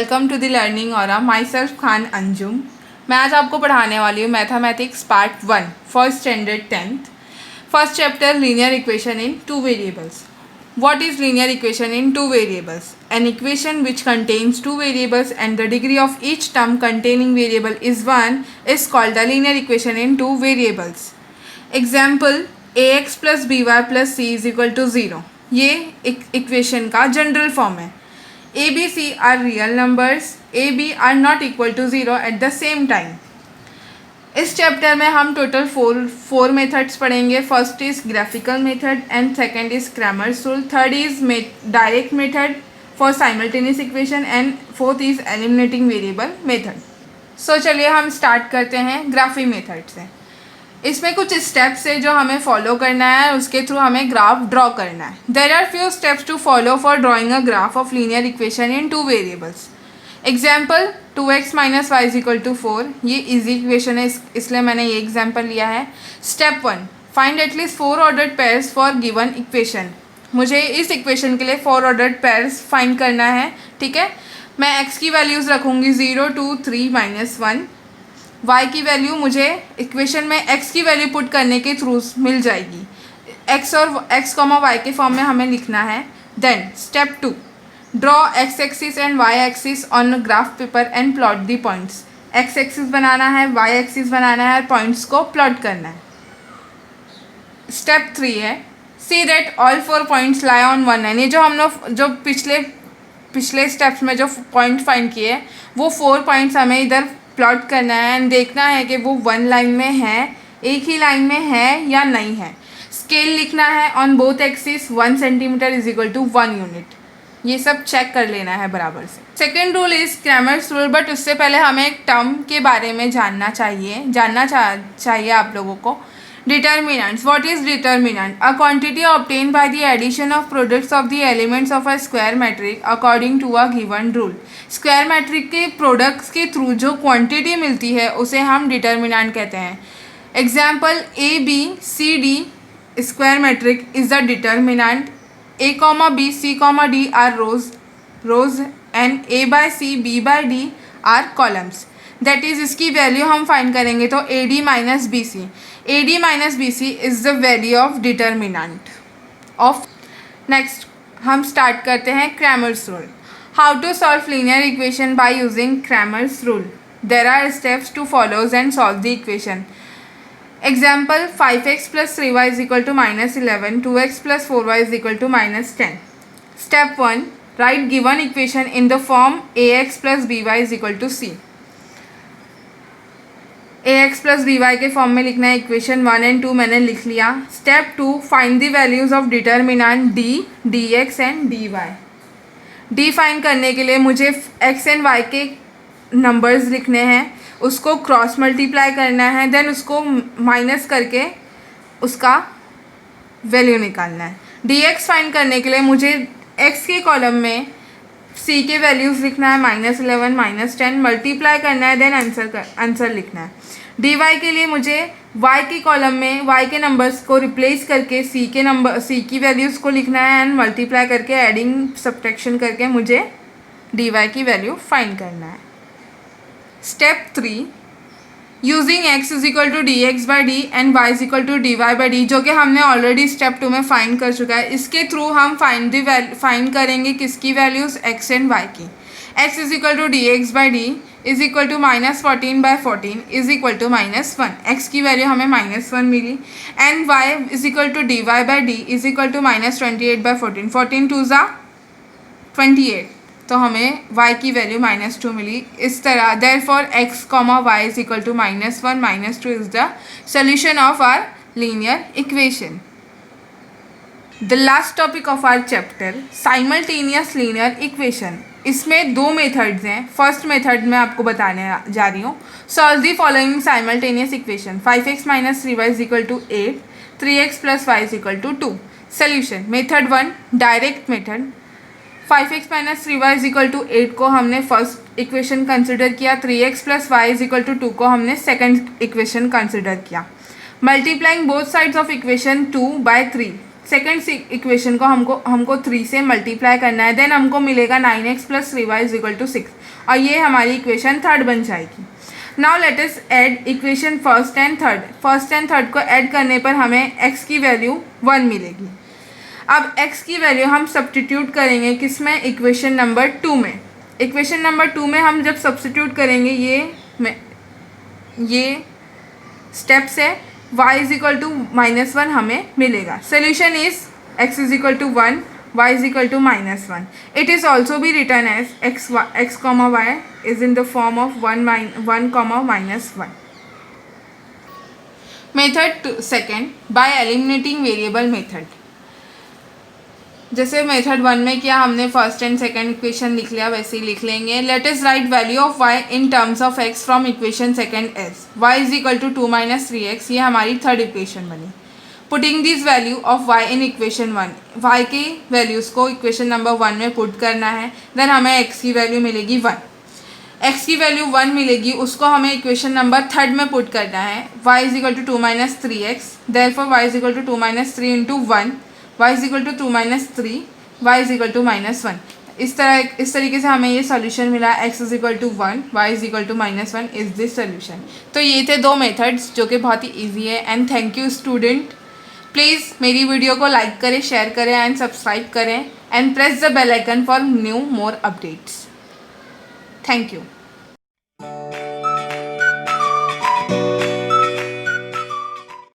Welcome to the learning और my self Khan Anjum. मैं आज आपको पढ़ाने वाली हूँ mathematics part 1 first standard 10th first chapter linear equation in two variables. What is linear equation in two variables? An equation which contains two variables and the degree of each term containing variable is 1 is called the linear equation in two variables. Example, ax plus by plus c is equal to 0. ये equation का general form है. a, b, c are real numbers. a, b are not equal to 0 at the same time. इस chapter में हम total four methods पढ़ेंगे. First is graphical method and second is Cramer's rule. Third is direct method for simultaneous equation and fourth is eliminating variable method. So चलिए हम start करते हैं graphy method से. इसमें कुछ स्टेप्स है जो हमें फॉलो करना है, उसके थ्रू हमें ग्राफ ड्रॉ करना है. There are few steps to follow for drawing a graph of linear equation in two variables. Example 2x minus Y is equal to 4. ये इजी इक्वेशन है, इसलिए मैंने ये एग्जाम्पल लिया है. Step 1, find at least 4 ordered pairs for given equation. मुझे इस equation के लिए 4 ऑर्डर्ड पेयर्स फाइंड करना है. ठीक है, मैं x की वैल्यूज़ रखूँगी 0, 2, 3, -1. y की वैल्यू मुझे इक्वेशन में x की वैल्यू पुट करने के थ्रू मिल जाएगी. x और x, y के फॉर्म में हमें लिखना है. Then step 2, draw x axis and y axis on graph paper and plot the points. x axis बनाना है, y एक्सिस बनाना है और पॉइंट्स को प्लॉट करना है. स्टेप 3 है, see that all 4 points lie on one line. ये जो हम लोग जो पिछले स्टेप्स में जो पॉइंट फाइंड किए वो 4 पॉइंट्स हमें इधर प्लॉट करना है एंड देखना है कि वो वन लाइन में है, एक ही लाइन में है या नहीं है. स्केल लिखना है on both axis. 1 centimetre is equal to 1 unit. ये सब चेक कर लेना है बराबर से. Second rule is Cramer's rule. But उससे पहले हमें एक टर्म के बारे में जानना चाहिए आप लोगों को. Determinants. What is determinant? A quantity obtain by the addition of products of the elements of a square matrix according to a given rule. Square matrix के प्रोडक्ट्स के थ्रू जो क्वांटिटी मिलती है उसे हम डिटर्मिनेंट कहते हैं. Example, A B C D square matrix is the determinant. A, B, C, D are rows and A by C, B by D are columns. That is इसकी value हम find करेंगे तो AD minus BC. AD minus BC is the value of determinant of. Next हम start करते हैं Cramer's rule. How to solve linear equation by using Cramer's rule. There are steps to follows and solve the equation. Example, 5x plus 3y is equal to -11, 2x plus 4y is equal to -10. Step 1, write given equation in the form ax plus by is equal to c. ax plus by के form में लिखना है. Equation 1 and 2 मैंने लिख लिया. Step 2, find the values of determinant d, dx and dy. d find करने के लिए मुझे x एंड y के नंबर्स लिखने हैं, उसको क्रॉस मल्टीप्लाई करना है, देन उसको माइनस करके उसका वैल्यू निकालना है. dx फाइंड करने के लिए मुझे x के कॉलम में c के वैल्यूज़ लिखना है -11, -10, मल्टीप्लाई करना है, देन आंसर लिखना है. dy के लिए मुझे y के कॉलम में y के नंबर्स को रिप्लेस करके c की वैल्यूज़ को लिखना है एंड मल्टीप्लाई करके एडिंग सब्ट्रैक्शन करके मुझे dy की वैल्यू फाइंड करना है. Step 3, using x is equal to dx by D and y is equal to dy by D, जो कि हमने ऑलरेडी स्टेप 2 में फाइंड कर चुका है. इसके थ्रू हम फाइंड करेंगे किसकी वैल्यूज़, x एंड y की. x is equal to dx by D is equal to -14 by 14 is equal to -1. x की वैल्यू हमें -1 मिली and y is equal to dy by D is equal to -28 by 14. 14 2 ज़ा 28, तो हमें y की value -2 मिली. इस तरह therefore x, y is equal to -1, -2 is the solution of our linear equation. The last topic of our chapter, simultaneous linear equation. इसमें 2 methods हैं. First method मैं आपको बताने जा रही हूँ. Solve the following simultaneous equation. 5x minus 3y is equal to 8, 3x plus y is equal to 2. Solution. Method 1, direct method. 5x minus 3y is equal to 8 को हमने फर्स्ट इक्वेशन कंसिडर किया. 3x plus y is equal to 2 को हमने second equation consider किया. Multiplying both sides of equation 2 by 3. Second equation को हमको 3 से multiply करना है, देन हमको मिलेगा 9x + 3y = 6 और ये हमारी इक्वेशन थर्ड बन जाएगी। Now let us add equation first and third को ऐड करने पर हमें x की वैल्यू 1 मिलेगी। अब x की वैल्यू हम सब्स्टिट्यूट करेंगे किसमें, इक्वेशन नंबर 2 में। इक्वेशन नंबर 2 में हम जब सब्स्टिट्यूट करेंगे ये स्टेप्स है, y = -1 हमें मिलेगा। Solution is x = 1, y = -1. It is also be written as x, y is in the form of 1, -1. Method second, by eliminating variable method. जैसे मेथड 1 में किया हमने फर्स्ट एंड सेकंड इक्वेशन लिख लिया, वैसे ही लिख लेंगे। Let us write value of y in terms of x from equation second as y = 2 - 3x, ये हमारी थर्ड इक्वेशन बनी। Putting this value of y in equation 1, y की वैल्यूज़ को इक्वेशन नंबर 1 में पुट करना है, देन हमें x की वैल्यू मिलेगी 1। x की वैल्यू 1 मिलेगी, उसको हमें इक्वेशन नंबर थर्ड में पुट करना है। y = 2 - 3x, therefore y = 2 - 3 × 1, y = 2 - 3, y = -1। इस तरीके से हमें ये सॉल्यूशन मिला। x = 1, y = -1 is this solution. तो ये थे 2 मेथड्स जो कि बहुत ही ईजी है। And thank you student. Please मेरी वीडियो को लाइक करें, शेयर करें एंड सब्सक्राइब करें and press the bell icon for new more updates. Thank you.